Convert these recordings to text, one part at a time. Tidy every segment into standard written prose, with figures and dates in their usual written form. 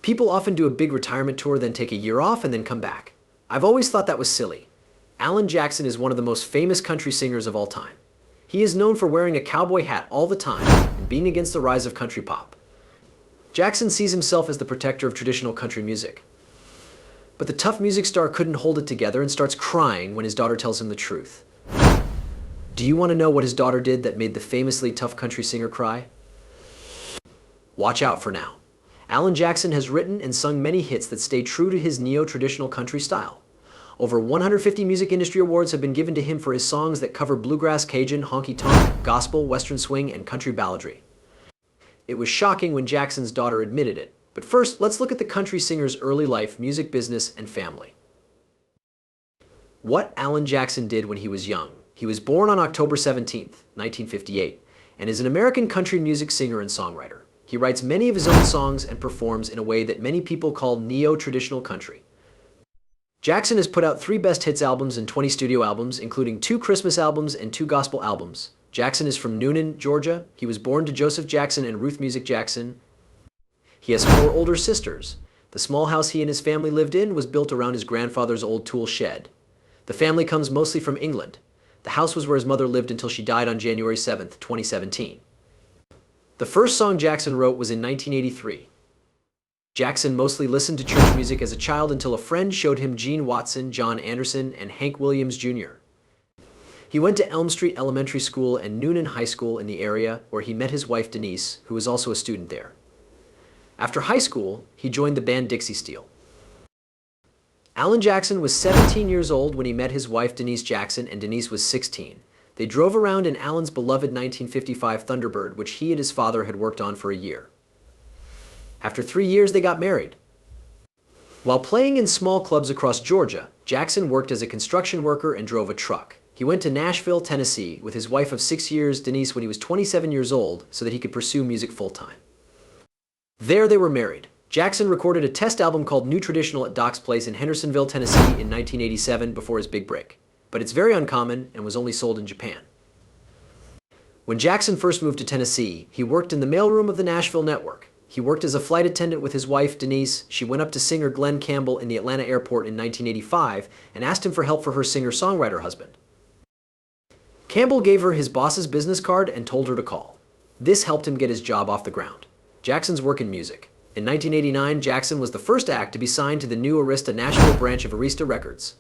People often do a big retirement tour, then take a year off and then come back. I've always thought that was silly. Alan Jackson is one of the most famous country singers of all time. He is known for wearing a cowboy hat all the time and being against the rise of country pop. Jackson sees himself as the protector of traditional country music. But the tough music star couldn't hold it together and starts crying when his daughter tells him the truth. Do you want to know what his daughter did that made the famously tough country singer cry? Watch out for now. Alan Jackson has written and sung many hits that stay true to his neo-traditional country style. Over 150 music industry awards have been given to him for his songs that cover bluegrass, Cajun, honky-tonk, gospel, western swing, and country balladry. It was shocking when Jackson's daughter admitted it. But first, let's look at the country singer's early life, music business, and family. What Alan Jackson did when he was young. He was born on October 17, 1958, and is an American country music singer and songwriter. He writes many of his own songs and performs in a way that many people call neo-traditional country. Jackson has put out 3 best hits albums and 20 studio albums, including 2 Christmas albums and 2 gospel albums. Jackson is from Noonan, Georgia. He was born to Joseph Jackson and Ruth Music Jackson. He has 4 older sisters. The small house he and his family lived in was built around his grandfather's old tool shed. The family comes mostly from England. The house was where his mother lived until she died on January 7, 2017. The first song Jackson wrote was in 1983. Jackson mostly listened to church music as a child until a friend showed him Gene Watson, John Anderson, and Hank Williams Jr. He went to Elm Street Elementary School and Noonan High School in the area, where he met his wife Denise, who was also a student there. After high school, he joined the band Dixie Steel. Alan Jackson was 17 years old when he met his wife Denise Jackson, and Denise was 16. They drove around in Alan's beloved 1955 Thunderbird, which he and his father had worked on for a year. After 3 years, they got married. While playing in small clubs across Georgia, Jackson worked as a construction worker and drove a truck. He went to Nashville, Tennessee, with his wife of 6 years, Denise, when he was 27 years old, so that he could pursue music full-time. There they were married. Jackson recorded a test album called New Traditional at Doc's Place in Hendersonville, Tennessee in 1987 before his big break. But it's very uncommon and was only sold in Japan. When Jackson first moved to Tennessee, he worked in the mailroom of the Nashville network. He worked as a flight attendant with his wife, Denise. She went up to singer Glenn Campbell in the Atlanta airport in 1985 and asked him for help for her singer-songwriter husband. Campbell gave her his boss's business card and told her to call. This helped him get his job off the ground. Jackson's work in music. In 1989, Jackson was the first act to be signed to the new Arista Nashville branch of Arista Records.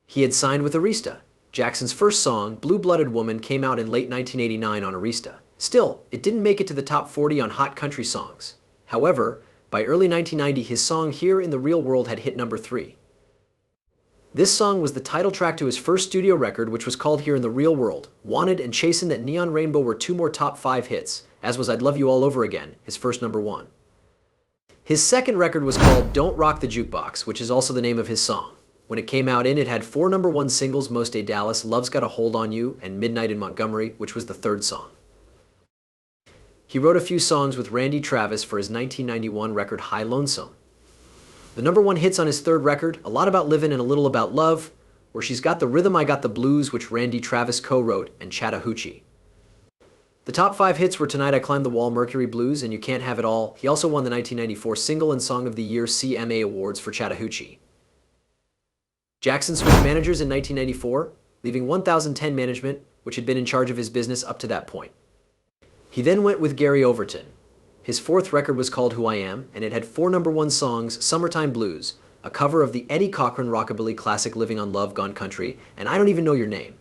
He had signed with Arista. Jackson's first song, Blue-Blooded Woman, came out in late 1989 on Arista. Still, it didn't make it to the top 40 on Hot Country Songs. However, by early 1990, his song Here in the Real World had hit number 3. This song was the title track to his first studio record, which was called Here in the Real World. Wanted and Chasin' That Neon Rainbow were 2 more top 5 hits, as was I'd Love You All Over Again, his first number 1. His second record was called Don't Rock the Jukebox, which is also the name of his song. When it came out it had 4 number 1 singles, Most Day Dallas, Love's Got a Hold on You, and Midnight in Montgomery, which was the 3rd song. He wrote a few songs with Randy Travis for his 1991 record High Lonesome. The number 1 hits on his 3rd record, A Lot About Livin' and a Little About Love, Where She's Got the Rhythm I Got the Blues, which Randy Travis co-wrote, and Chattahoochee. The top 5 hits were Tonight I Climbed the Wall, Mercury Blues, and You Can't Have It All. He also won the 1994 Single and Song of the Year CMA Awards for Chattahoochee. Jackson switched managers in 1994, leaving 1010 Management, which had been in charge of his business up to that point. He then went with Gary Overton. His 4th record was called Who I Am, and it had 4 number 1 songs, Summertime Blues, a cover of the Eddie Cochran rockabilly classic Living on Love Gone Country, and I Don't Even Know Your Name.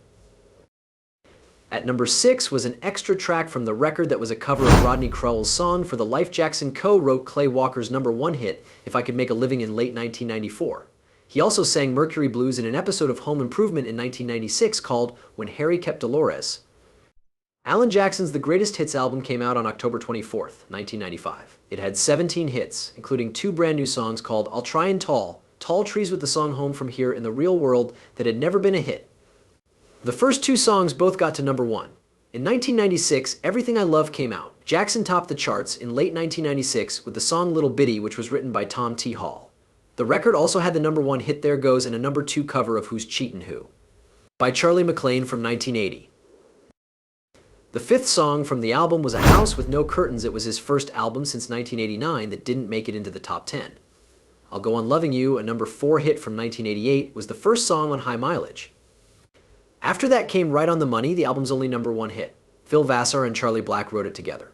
At number 6 was an extra track from the record that was a cover of Rodney Crowell's song for the Life Jackson co-wrote Clay Walker's number 1 hit, If I Could Make a Living, in late 1994. He also sang Mercury Blues in an episode of Home Improvement in 1996 called When Harry Kept Dolores. Alan Jackson's The Greatest Hits album came out on October 24, 1995. It had 17 hits, including 2 brand new songs called I'll Try and Tall Trees with the song Home From Here in the Real World that had never been a hit. The first 2 songs both got to number 1. In 1996, Everything I Love came out. Jackson topped the charts in late 1996 with the song Little Bitty, which was written by Tom T. Hall. The record also had the number 1 hit There Goes and a number 2 cover of Who's Cheatin' Who by Charlie McClain from 1980. The fifth song from the album was A House with No Curtains. It was his first album since 1989 that didn't make it into the top 10. I'll Go On Loving You, a number 4 hit from 1988, was the first song on High Mileage. After that came Right on the Money, the album's only number 1 hit. Phil Vassar and Charlie Black wrote it together.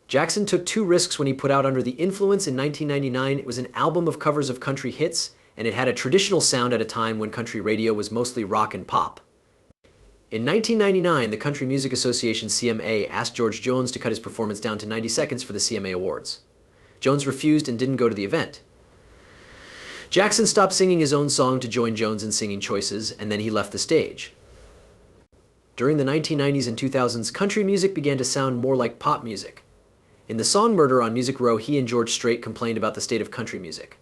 Jackson took 2 risks when he put out Under the Influence in 1999. It was an album of covers of country hits, and it had a traditional sound at a time when country radio was mostly rock and pop. In 1999, the Country Music Association CMA asked George Jones to cut his performance down to 90 seconds for the CMA Awards. Jones refused and didn't go to the event. Jackson stopped singing his own song to join Jones in singing choices, and then he left the stage. During the 1990s and 2000s, country music began to sound more like pop music. In the song Murder on Music Row, he and George Strait complained about the state of country music.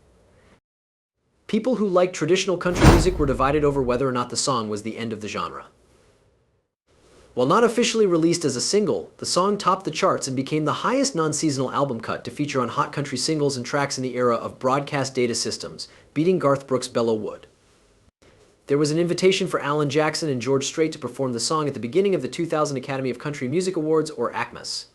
People who liked traditional country music were divided over whether or not the song was the end of the genre. While not officially released as a single, the song topped the charts and became the highest non-seasonal album cut to feature on hot country singles and tracks in the era of broadcast data systems, beating Garth Brooks' Bellow Wood. There was an invitation for Alan Jackson and George Strait to perform the song at the beginning of the 2000 Academy of Country Music Awards, or ACMAs.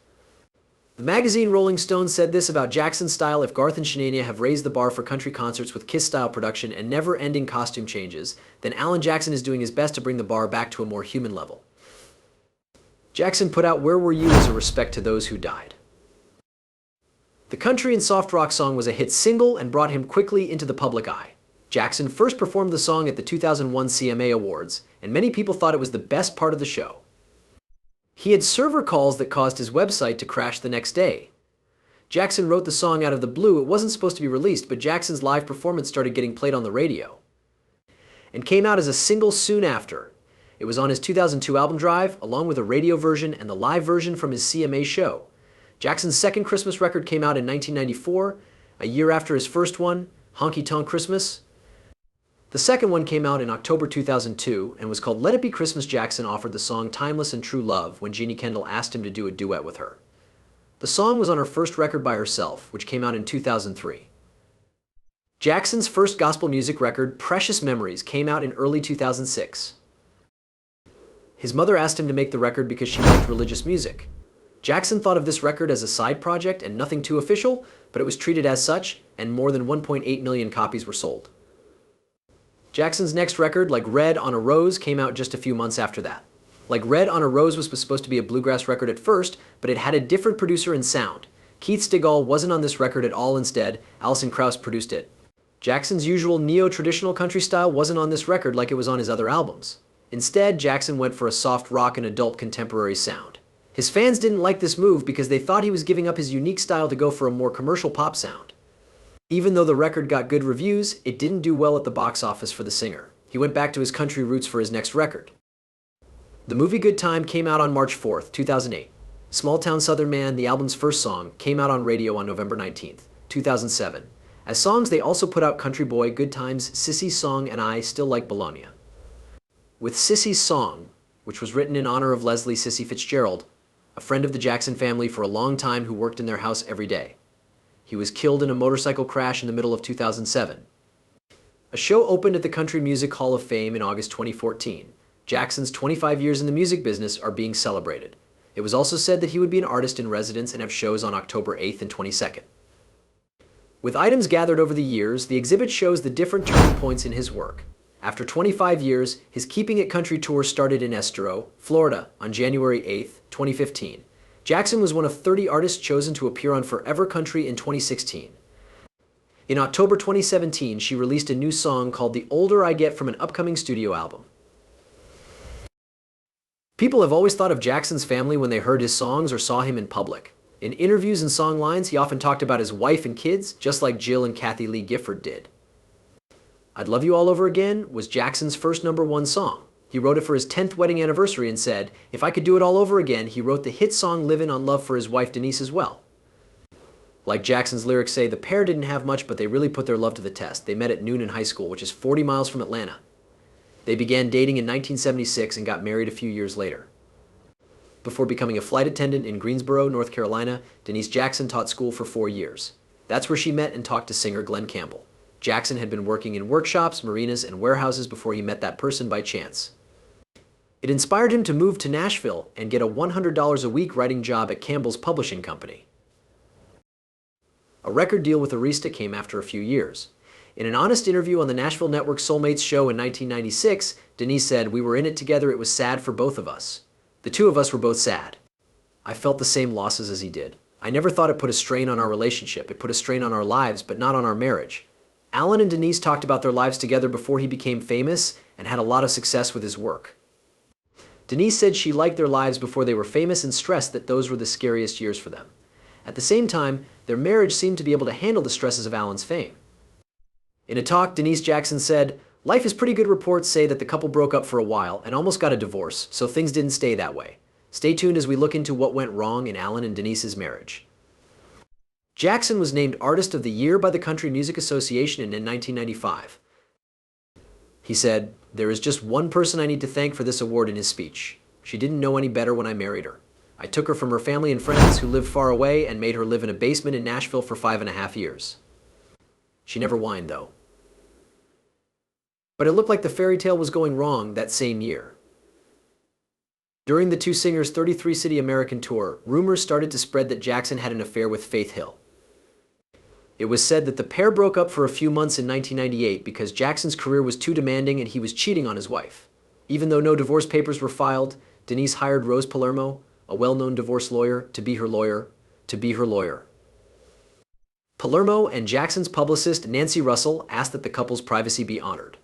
The magazine Rolling Stone said this about Jackson's style: if Garth and Shania have raised the bar for country concerts with Kiss-style production and never-ending costume changes, then Alan Jackson is doing his best to bring the bar back to a more human level. Jackson put out Where Were You as a respect to those who died. The country and soft rock song was a hit single and brought him quickly into the public eye. Jackson first performed the song at the 2001 CMA Awards, and many people thought it was the best part of the show. He had server calls that caused his website to crash the next day. Jackson wrote the song out of the blue. It wasn't supposed to be released, but Jackson's live performance started getting played on the radio and came out as a single soon after. It was on his 2002 album Drive, along with a radio version and the live version from his CMA show. Jackson's second Christmas record came out in 1994, a year after his first one, Honky Tonk Christmas. The second one came out in October 2002 and was called Let It Be Christmas. Jackson offered the song Timeless and True Love when Jeannie Kendall asked him to do a duet with her. The song was on her first record by herself, which came out in 2003. Jackson's first gospel music record, Precious Memories, came out in early 2006. His mother asked him to make the record because she liked religious music. Jackson thought of this record as a side project and nothing too official, but it was treated as such, and more than 1.8 million copies were sold. Jackson's next record, Like Red on a Rose, came out just a few months after that. Like Red on a Rose was supposed to be a bluegrass record at first, but it had a different producer and sound. Keith Stigall wasn't on this record at all. Instead, Alison Krauss produced it. Jackson's usual neo-traditional country style wasn't on this record like it was on his other albums. Instead, Jackson went for a soft rock and adult contemporary sound. His fans didn't like this move because they thought he was giving up his unique style to go for a more commercial pop sound. Even though the record got good reviews, it didn't do well at the box office for the singer. He went back to his country roots for his next record. The movie Good Time came out on March 4th, 2008. Small Town Southern Man, the album's first song, came out on radio on November 19th, 2007. As songs, they also put out Country Boy, Good Times, Sissy's Song, and I Still Like Bologna. With Sissy's Song, which was written in honor of Leslie Sissy Fitzgerald, a friend of the Jackson family for a long time who worked in their house every day. He was killed in a motorcycle crash in the middle of 2007. A show opened at the Country Music Hall of Fame in August 2014. Jackson's 25 years in the music business are being celebrated. It was also said that he would be an artist in residence and have shows on October 8th and 22nd. With items gathered over the years, the exhibit shows the different turning points in his work. After 25 years, his Keeping It Country tour started in Estero, Florida, on January 8th, 2015. Jackson was one of 30 artists chosen to appear on Forever Country in 2016. In October 2017, she released a new song called The Older I Get from an upcoming studio album. People have always thought of Jackson's family when they heard his songs or saw him in public. In interviews and song lines, he often talked about his wife and kids, just like Jill and Kathy Lee Gifford did. I'd Love You All Over Again was Jackson's first #1 song. He wrote it for his 10th wedding anniversary and said, if I could do it all over again, he wrote the hit song Livin' on Love for his wife Denise as well. Like Jackson's lyrics say, the pair didn't have much, but they really put their love to the test. They met at Noonan High School, which is 40 miles from Atlanta. They began dating in 1976 and got married a few years later. Before becoming a flight attendant in Greensboro, North Carolina, Denise Jackson taught school for 4 years. That's where she met and talked to singer Glenn Campbell. Jackson had been working in workshops, marinas, and warehouses before he met that person by chance. It inspired him to move to Nashville and get a $100 a week writing job at Campbell's Publishing Company. A record deal with Arista came after a few years. In an honest interview on the Nashville Network Soulmates show in 1996, Denise said, "We were in it together, it was sad for both of us. The two of us were both sad. I felt the same losses as he did. I never thought it put a strain on our relationship. It put a strain on our lives, but not on our marriage." Alan and Denise talked about their lives together before he became famous and had a lot of success with his work. Denise said she liked their lives before they were famous and stressed that those were the scariest years for them. At the same time, their marriage seemed to be able to handle the stresses of Alan's fame. In a talk, Denise Jackson said, "Life is pretty good. Reports say that the couple broke up for a while and almost got a divorce, so things didn't stay that way. Stay tuned as we look into what went wrong in Alan and Denise's marriage." Jackson was named Artist of the Year by the Country Music Association in 1995. He said, "There is just one person I need to thank for this award," in his speech. "She didn't know any better when I married her. I took her from her family and friends who lived far away and made her live in a basement in Nashville for 5.5 years. She never whined, though." But it looked like the fairy tale was going wrong that same year. During the two singers' 33-city American tour, rumors started to spread that Jackson had an affair with Faith Hill. It was said that the pair broke up for a few months in 1998 because Jackson's career was too demanding and he was cheating on his wife. Even though no divorce papers were filed, Denise hired Rose Palermo, a well-known divorce lawyer, to be her lawyer. Palermo and Jackson's publicist, Nancy Russell, asked that the couple's privacy be honored.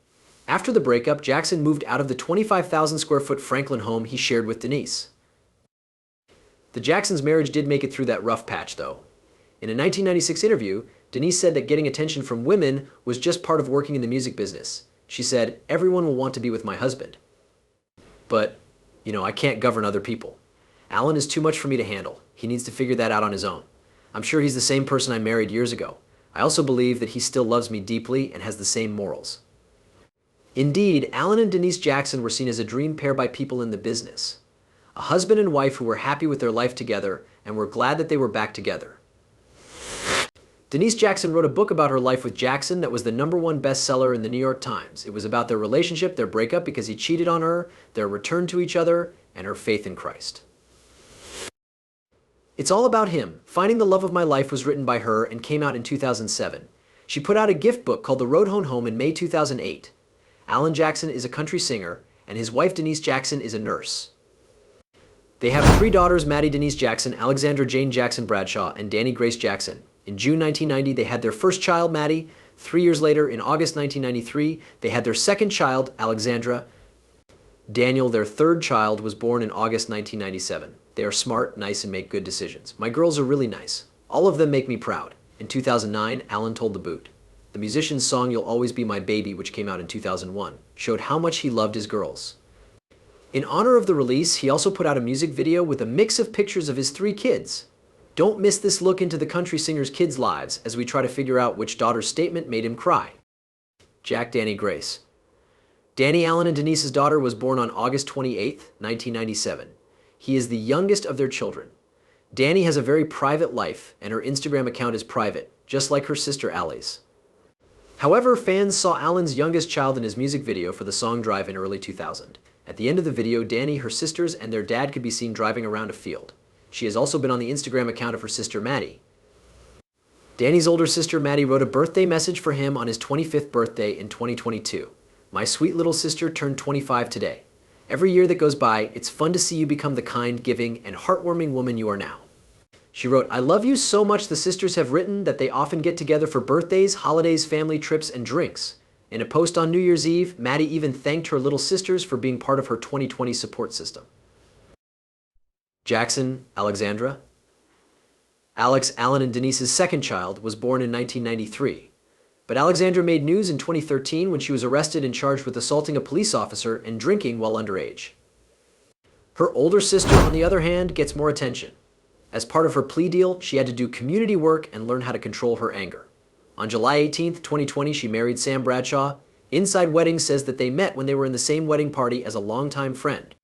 After the breakup, Jackson moved out of the 25,000 square foot Franklin home he shared with Denise. The Jacksons' marriage did make it through that rough patch, though. In a 1996 interview, Denise said that getting attention from women was just part of working in the music business. She said, "Everyone will want to be with my husband. But, I can't govern other people. Alan is too much for me to handle. He needs to figure that out on his own. I'm sure he's the same person I married years ago. I also believe that he still loves me deeply and has the same morals." Indeed, Alan and Denise Jackson were seen as a dream pair by people in the business. A husband and wife who were happy with their life together and were glad that they were back together. Denise Jackson wrote a book about her life with Jackson that was the #1 bestseller in the New York Times. It was about their relationship, their breakup because he cheated on her, their return to each other, and her faith in Christ. It's All About Him. Finding the Love of My Life was written by her and came out in 2007. She put out a gift book called The Road Home in May 2008. Alan Jackson is a country singer, and his wife Denise Jackson is a nurse. They have 3 daughters, Maddie Denise Jackson, Alexandra Jane Jackson Bradshaw, and Danny Grace Jackson. In June 1990, they had their first child, Maddie. 3 years later, in August 1993, they had their second child, Alexandra. Daniel, their third child, was born in August 1997. They are smart, nice, and make good decisions. "My girls are really nice. All of them make me proud." In 2009, Alan told The Boot. The musician's song "You'll Always Be My Baby," which came out in 2001, showed how much he loved his girls. In honor of the release, he also put out a music video with a mix of pictures of his 3 kids. Don't miss this look into the country singer's kids' lives as we try to figure out which daughter's statement made him cry. Jack Danny Grace. Danny, Alan and Denise's daughter, was born on August 28, 1997. He is the youngest of their children. Danny has a very private life, and her Instagram account is private, just like her sister Allie's. However, fans saw Alan's youngest child in his music video for the song Drive in early 2000. At the end of the video, Danny, her sisters, and their dad could be seen driving around a field. She has also been on the Instagram account of her sister Maddie. Danny's older sister Maddie wrote a birthday message for him on his 25th birthday in 2022. "My sweet little sister turned 25 today. Every year that goes by, it's fun to see you become the kind, giving, and heartwarming woman you are now." She wrote, "I love you so much." The sisters have written that they often get together for birthdays, holidays, family trips, and drinks. In a post on New Year's Eve, Maddie even thanked her little sisters for being part of her 2020 support system. Jackson, Alexandra. Alex, Alan and Denise's second child, was born in 1993. But Alexandra made news in 2013 when she was arrested and charged with assaulting a police officer and drinking while underage. Her older sister, on the other hand, gets more attention. As part of her plea deal, she had to do community work and learn how to control her anger. On July 18, 2020, she married Sam Bradshaw. Inside Weddings says that they met when they were in the same wedding party as a longtime friend.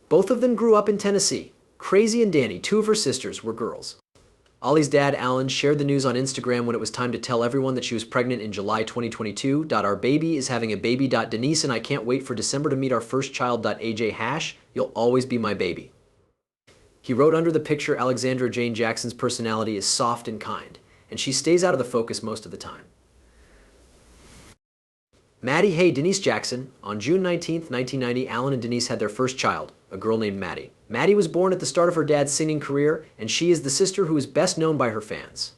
Both of them grew up in Tennessee. Crazy and Danny, 2 of her sisters, were girls. Ollie's dad, Alan, shared the news on Instagram when it was time to tell everyone that she was pregnant in July 2022. Our baby is having a baby. Denise and I can't wait for December to meet our first child. AJ hash, you'll always be my baby. He wrote under the picture, Alexandra Jane Jackson's personality is soft and kind, and she stays out of the focus most of the time. Maddie, hey, Denise Jackson. On June 19th, 1990, Alan and Denise had their first child, a girl named Maddie. Maddie was born at the start of her dad's singing career, and she is the sister who is best known by her fans.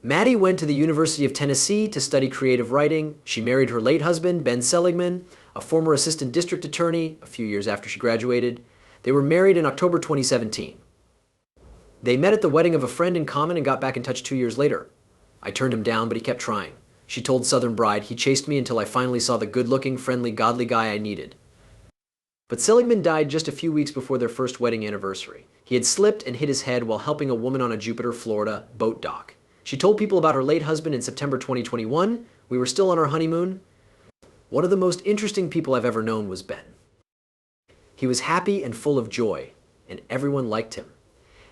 Maddie went to the University of Tennessee to study creative writing. She married her late husband, Ben Seligman, a former assistant district attorney, a few years after she graduated. They were married in October 2017. They met at the wedding of a friend in common and got back in touch 2 years later. I turned him down, but he kept trying. She told Southern Bride, he chased me until I finally saw the good-looking, friendly, godly guy I needed. But Seligman died just a few weeks before their first wedding anniversary. He had slipped and hit his head while helping a woman on a Jupiter, Florida boat dock. She told people about her late husband in September 2021. We were still on our honeymoon. One of the most interesting people I've ever known was Ben. He was happy and full of joy, and everyone liked him.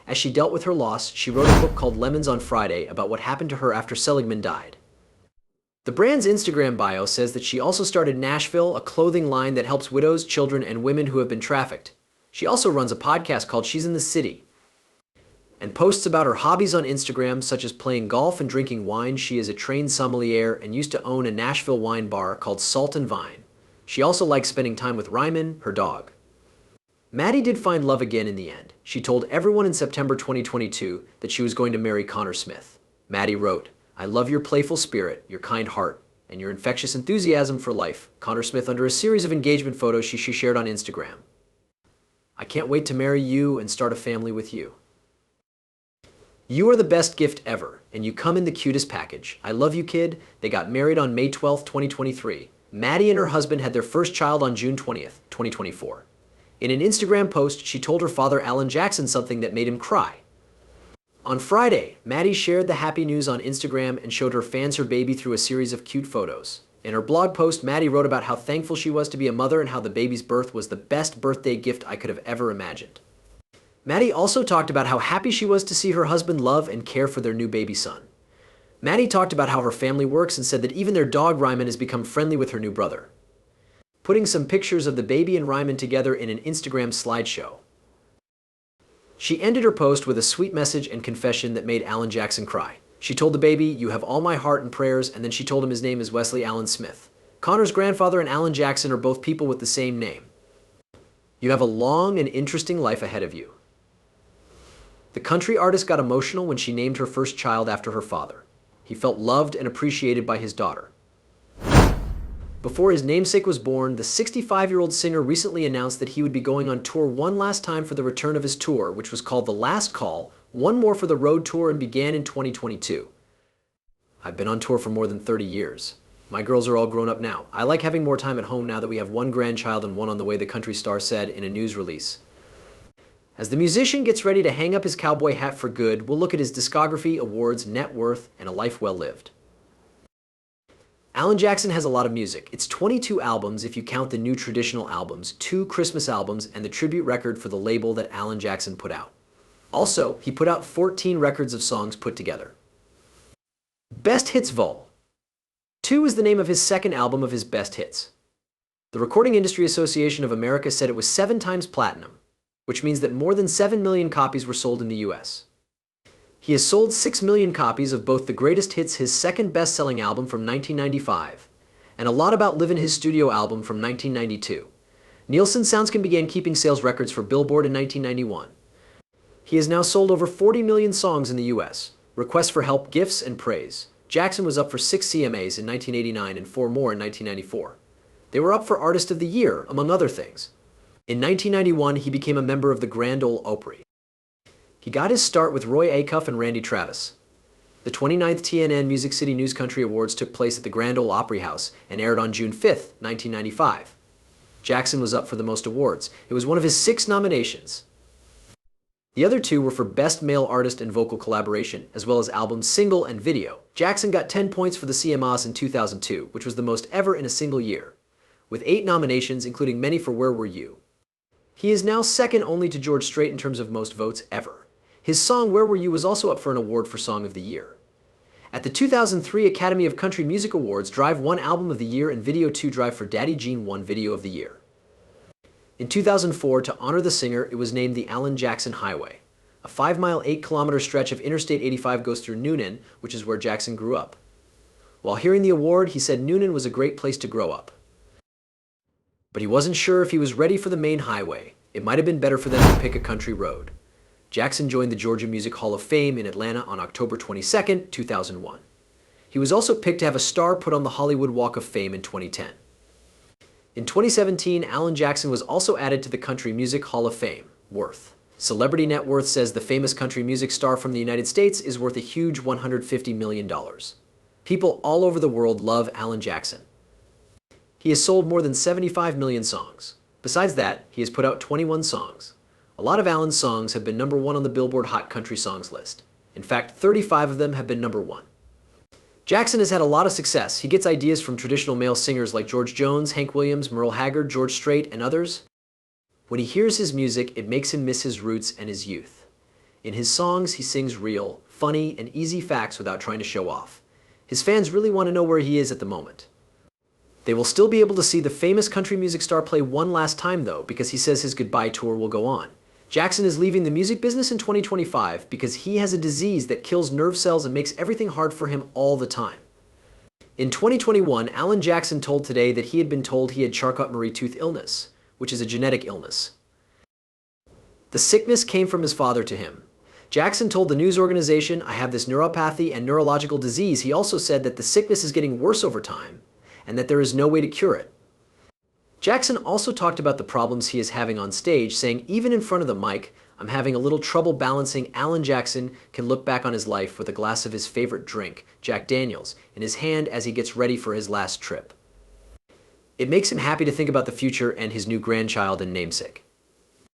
As she dealt with her loss, she wrote a book called Lemons on Friday about what happened to her after Seligman died. The brand's Instagram bio says that she also started Nashville, a clothing line that helps widows, children, and women who have been trafficked. She also runs a podcast called She's in the City and posts about her hobbies on Instagram, such as playing golf and drinking wine. She is a trained sommelier and used to own a Nashville wine bar called Salt and Vine. She also likes spending time with Ryman, her dog. Maddie did find love again in the end. She told everyone in September 2022 that she was going to marry Connor Smith. Maddie wrote, I love your playful spirit, your kind heart, and your infectious enthusiasm for life. Connor Smith under a series of engagement photos she shared on Instagram. I can't wait to marry you and start a family with you. You are the best gift ever, and you come in the cutest package. I love you, kid. They got married on May 12th, 2023. Maddie and her husband had their first child on June 20th, 2024. In an Instagram post, she told her father, Alan Jackson, something that made him cry. On Friday, Maddie shared the happy news on Instagram and showed her fans her baby through a series of cute photos. In her blog post, Maddie wrote about how thankful she was to be a mother and how the baby's birth was the best birthday gift I could have ever imagined. Maddie also talked about how happy she was to see her husband love and care for their new baby son. Maddie talked about how her family works and said that even their dog Ryman has become friendly with her new brother, putting some pictures of the baby and Ryman together in an Instagram slideshow. She ended her post with a sweet message and confession that made Alan Jackson cry. She told the baby, you have all my heart and prayers, and then she told him his name is Wesley Allen Smith. Connor's grandfather and Alan Jackson are both people with the same name. You have a long and interesting life ahead of you. The country artist got emotional when she named her first child after her father. He felt loved and appreciated by his daughter. Before his namesake was born, the 65-year-old singer recently announced that he would be going on tour one last time for the return of his tour, which was called The Last Call, one more for the road tour, and began in 2022. I've been on tour for more than 30 years. My girls are all grown up now. I like having more time at home now that we have one grandchild and one on the way, the country star said in a news release. As the musician gets ready to hang up his cowboy hat for good, we'll look at his discography, awards, net worth, and a life well lived. Alan Jackson has a lot of music. It's 22 albums if you count the new traditional albums, 2 Christmas albums, and the tribute record for the label that Alan Jackson put out. Also, he put out 14 records of songs put together. Best Hits Vol. 2 is the name of his second album of his best hits. The Recording Industry Association of America said it was 7 times platinum, which means that more than 7 million copies were sold in the US. He has sold 6 million copies of both The Greatest Hits, his second best-selling album from 1995, and A Lot About Livin', his studio album from 1992. Nielsen SoundScan began keeping sales records for Billboard in 1991. He has now sold over 40 million songs in the US. Requests for help, gifts, and praise. Jackson was up for 6 CMAs in 1989 and 4 more in 1994. They were up for Artist of the Year, among other things. In 1991, he became a member of the Grand Ole Opry. He got his start with Roy Acuff and Randy Travis. The 29th TNN Music City News Country Awards took place at the Grand Ole Opry House and aired on June 5, 1995. Jackson was up for the most awards. It was one of his 6 nominations. The other 2 were for Best Male Artist and Vocal Collaboration, as well as Album, Single, and Video. Jackson got 10 points for the CMAs in 2002, which was the most ever in a single year, with 8 nominations, including many for Where Were You? He is now second only to George Strait in terms of most votes ever. His song Where Were You was also up for an award for Song of the Year. At the 2003 Academy of Country Music Awards, Drive won Album of the Year and Video 2 Drive for Daddy Jean won Video of the Year. In 2004, to honor the singer, it was named the Alan Jackson Highway. A 5-mile, 8-kilometer stretch of Interstate 85 goes through Noonan, which is where Jackson grew up. While hearing the award, he said Noonan was a great place to grow up. But he wasn't sure if he was ready for the main highway. It might have been better for them to pick a country road. Jackson joined the Georgia Music Hall of Fame in Atlanta on October 22, 2001. He was also picked to have a star put on the Hollywood Walk of Fame in 2010. In 2017, Alan Jackson was also added to the Country Music Hall of Fame, worth. Celebrity Net Worth says the famous country music star from the United States is worth a huge $150 million. People all over the world love Alan Jackson. He has sold more than 75 million songs. Besides that, he has put out 21 songs. A lot of Alan's songs have been #1 on the Billboard Hot Country Songs list. In fact, 35 of them have been #1. Jackson has had a lot of success. He gets ideas from traditional male singers like George Jones, Hank Williams, Merle Haggard, George Strait, and others. When he hears his music, it makes him miss his roots and his youth. In his songs, he sings real, funny, and easy facts without trying to show off. His fans really want to know where he is at the moment. They will still be able to see the famous country music star play one last time, though, because he says his goodbye tour will go on. Jackson is leaving the music business in 2025 because he has a disease that kills nerve cells and makes everything hard for him all the time. In 2021, Alan Jackson told Today that he had been told he had Charcot-Marie tooth illness, which is a genetic illness. The sickness came from his father to him. Jackson told the news organization, "I have this neuropathy and neurological disease." He also said that the sickness is getting worse over time and that there is no way to cure it. Jackson also talked about the problems he is having on stage, saying, "Even in front of the mic, I'm having a little trouble balancing." Alan Jackson can look back on his life with a glass of his favorite drink, Jack Daniels, in his hand as he gets ready for his last trip. It makes him happy to think about the future and his new grandchild and namesake.